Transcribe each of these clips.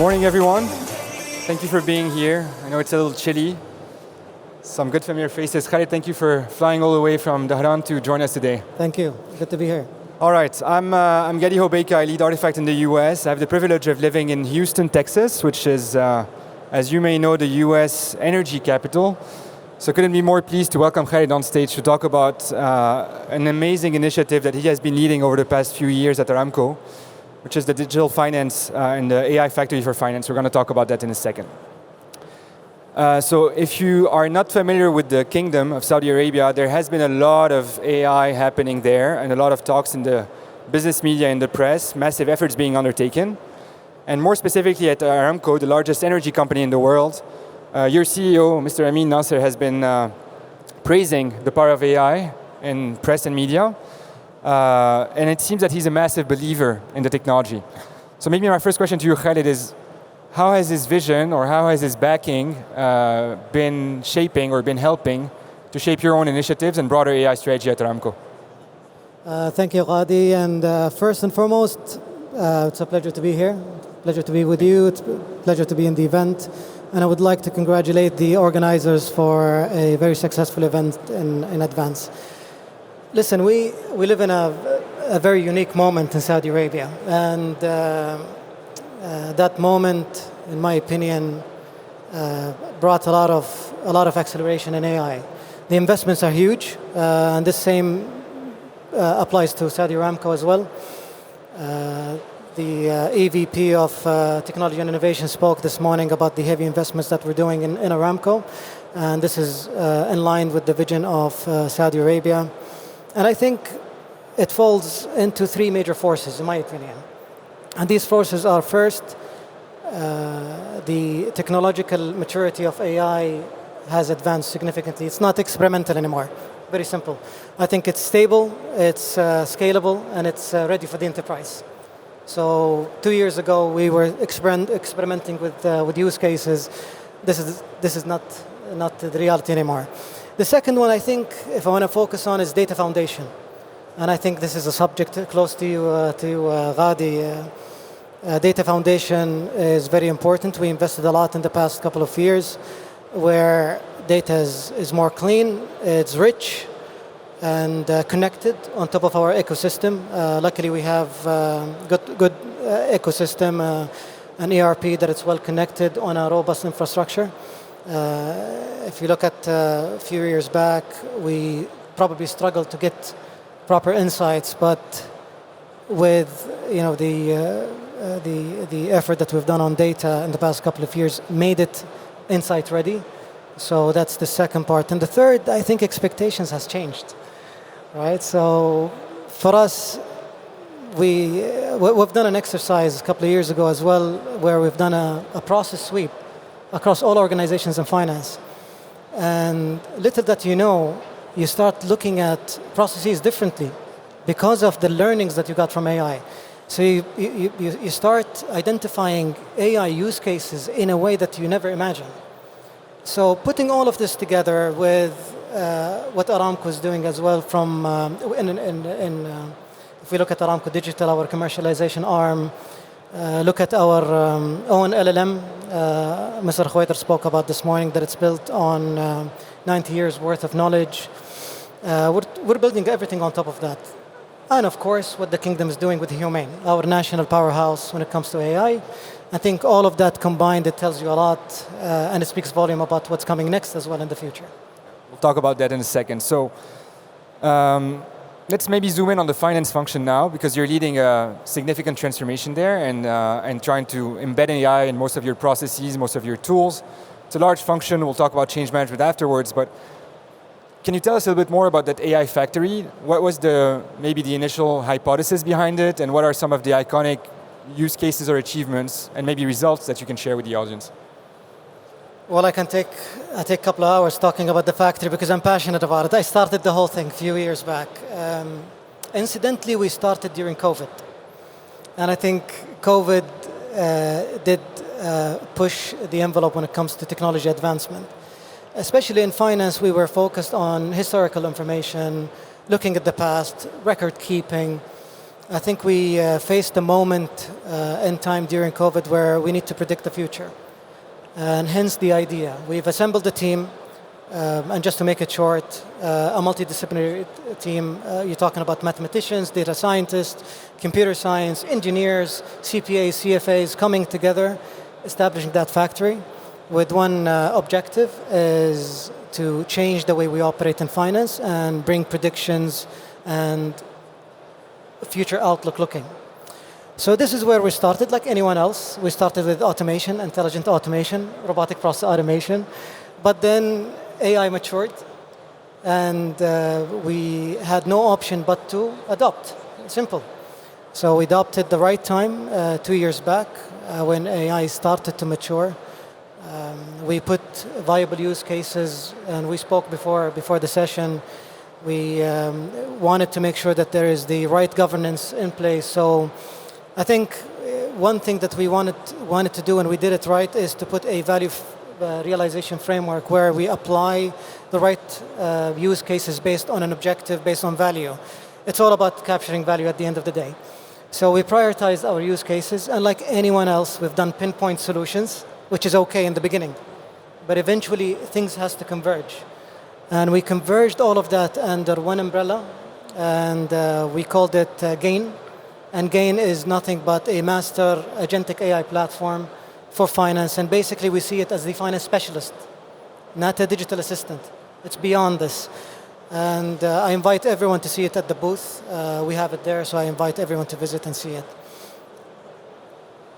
Morning, everyone. Thank you for being here. I know it's a little chilly. Some good familiar faces. Khalid, thank you for flying all the way from Dhahran to join us today. Thank you. Good to be here. All right, I'm Gadi Hobeika. I lead Artifact in the US. I have the privilege of living in Houston, Texas, which is, as you may know, the US energy capital. So couldn't be more pleased to welcome Khalid on stage to talk about an amazing initiative that he has been leading over the past few years at Aramco, which is the digital finance and the AI factory for finance. We're going to talk about that in a second. So if you are not familiar with the Kingdom of Saudi Arabia, there has been a lot of AI happening there and a lot of talks in the business media and the press, massive efforts being undertaken. And more specifically at Aramco, the largest energy company in the world, your CEO, Mr. Amin Nasser, has been praising the power of AI in press and media. And it seems that he's a massive believer in the technology. So maybe my first question to you, Khalid, is how has his vision or how has his backing been shaping or been helping to shape your own initiatives and broader AI strategy at Aramco? Thank you, Gadi. And first and foremost, it's a pleasure to be here. Pleasure to be with you. It's a pleasure to be in the event. And I would like to congratulate the organizers for a very successful event in advance. Listen, we live in a very unique moment in Saudi Arabia. And that moment, in my opinion, brought a lot of acceleration in AI. The investments are huge, and the same applies to Saudi Aramco as well. The EVP of Technology and Innovation spoke this morning about the heavy investments that we're doing in Aramco, and this is in line with the vision of Saudi Arabia. And I think it falls into three major forces, in my opinion. And these forces are first, the technological maturity of AI has advanced significantly. It's not experimental anymore. Very simple. I think it's stable, it's scalable, and it's ready for the enterprise. So 2 years ago, we were experimenting with use cases. This is not the reality anymore. The second one, I think, if I want to focus on, is data foundation. And I think this is a subject close to you, Gadi. Data foundation is very important. We invested a lot in the past couple of years where data is more clean, it's rich, and connected on top of our ecosystem. Luckily, we have good ecosystem, an ERP that is well connected on a robust infrastructure. If you look at a few years back, we probably struggled to get proper insights, but with the effort that we've done on data in the past couple of years, made it insight ready. So that's the second part. And the third, I think expectations has changed, right? So for us, we've done an exercise a couple of years ago as well, where we've done a process sweep across all organizations in finance. And little that you start looking at processes differently because of the learnings that you got from AI. So you start identifying AI use cases in a way that you never imagined. So putting all of this together with what Aramco is doing as well from, if we look at Aramco Digital, our commercialization arm, look at our own LLM. Mr. Khwaiter spoke about this morning that it's built on 90 years worth of knowledge. We're building everything on top of that. And of course, what the Kingdom is doing with Humane, our national powerhouse when it comes to AI. I think all of that combined, it tells you a lot, and it speaks volume about what's coming next as well in the future. We'll talk about that in a second. So let's maybe zoom in on the finance function now, because you're leading a significant transformation there and trying to embed AI in most of your processes, most of your tools. It's a large function. We'll talk about change management afterwards, but can you tell us a little bit more about that AI factory? What was maybe the initial hypothesis behind it, and what are some of the iconic use cases or achievements and maybe results that you can share with the audience? Well, I take a couple of hours talking about the factory because I'm passionate about it. I started the whole thing a few years back. Incidentally, we started during COVID. And I think COVID did push the envelope when it comes to technology advancement. Especially in finance, we were focused on historical information, looking at the past, record keeping. I think we faced a moment in time during COVID where we need to predict the future. And hence the idea. We've assembled a team, and just to make it short, a multidisciplinary team. You're talking about mathematicians, data scientists, computer science, engineers, CPAs, CFAs coming together, establishing that factory with one objective is to change the way we operate in finance and bring predictions and future outlook looking. So this is where we started, like anyone else. We started with automation, intelligent automation, robotic process automation. But then AI matured, and we had no option but to adopt. Simple. So we adopted the right time 2 years back when AI started to mature. We put viable use cases, and we spoke before the session. We wanted to make sure that there is the right governance in place. So I think one thing that we wanted to do, and we did it right, is to put a value realization framework where we apply the right use cases based on an objective, based on value. It's all about capturing value at the end of the day. So we prioritized our use cases, and like anyone else, we've done pinpoint solutions, which is okay in the beginning. But eventually, things has to converge. And we converged all of that under one umbrella, and we called it GAIN. And GAIN is nothing but a master agentic AI platform for finance. And basically, we see it as the finance specialist, not a digital assistant. It's beyond this. And I invite everyone to see it at the booth. We have it there, so I invite everyone to visit and see it.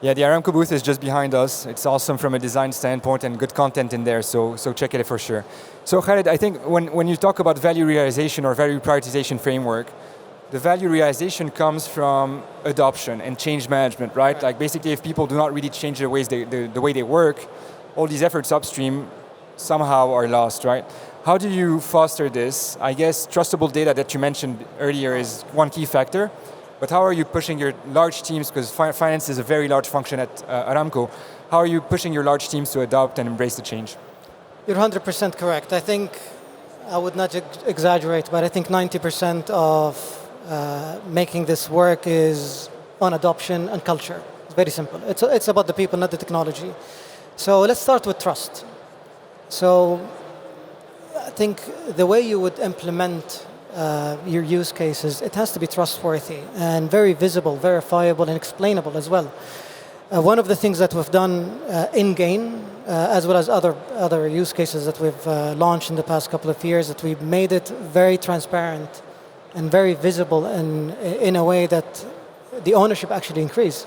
Yeah, the Aramco booth is just behind us. It's awesome from a design standpoint and good content in there, so check it for sure. So Khaled, I think when you talk about value realization or value prioritization framework, the value realization comes from adoption and change management, right? Like basically if people do not really change the way they work, all these efforts upstream somehow are lost, right? How do you foster this? I guess trustable data that you mentioned earlier is one key factor. But how are you pushing your large teams, because finance is a very large function at Aramco, how are you pushing your large teams to adopt and embrace the change? You're 100% correct. I think, I would not exaggerate, but I think 90% of making this work is on adoption and culture. It's very simple. It's about the people, not the technology. So let's start with trust. So I think the way you would implement your use cases, it has to be trustworthy and very visible, verifiable, and explainable as well. One of the things that we've done in GAIN, as well as other use cases that we've launched in the past couple of years, that we've made it very transparent and very visible in a way that the ownership actually increase.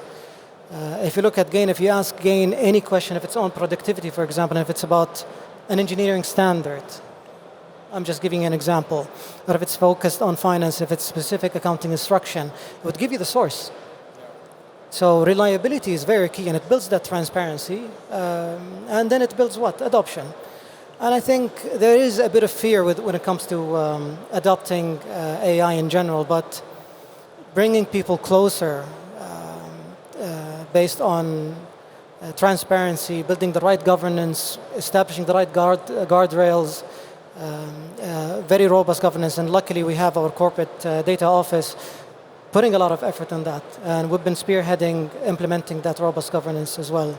If you look at GAIN, if you ask GAIN any question, if it's on productivity, for example, and if it's about an engineering standard, I'm just giving you an example. But if it's focused on finance, if it's specific accounting instruction, it would give you the source. So reliability is very key, and it builds that transparency. And then it builds what? Adoption. And I think there is a bit of fear when it comes to adopting AI in general, but bringing people closer based on transparency, building the right governance, establishing the right guardrails, very robust governance, and luckily we have our corporate data office putting a lot of effort on that, and we've been spearheading implementing that robust governance as well,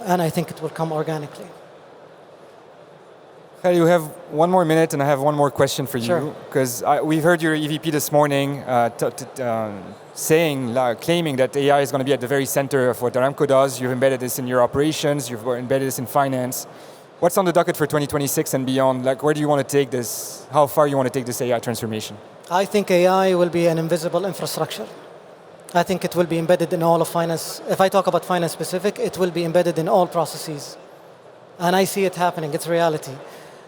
and I think it will come organically. You have one more minute, and I have one more question for you, because we heard your EVP this morning claiming that AI is going to be at the very center of what Aramco does. You've embedded this in your operations, you've embedded this in finance. What's on the docket for 2026 and beyond? Like, where do you want to take this? How far you want to take this AI transformation? I think AI will be an invisible infrastructure. I think it will be embedded in all of finance. If I talk about finance specific, it will be embedded in all processes. And I see it happening, it's reality.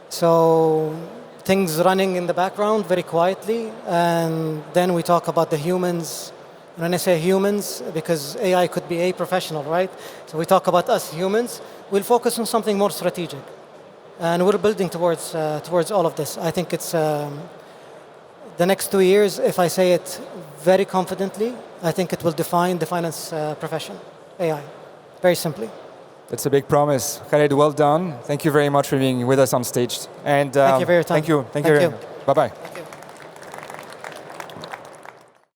So things running in the background very quietly, and then we talk about the humans. When I say humans, because AI could be a professional, right? So we talk about us humans. We'll focus on something more strategic. And we're building towards all of this. I think it's the next 2 years, if I say it very confidently, I think it will define the finance profession, AI, very simply. That's a big promise. Khaled, well done. Thank you very much for being with us on stage. And thank you for your time. Thank you. Bye-bye.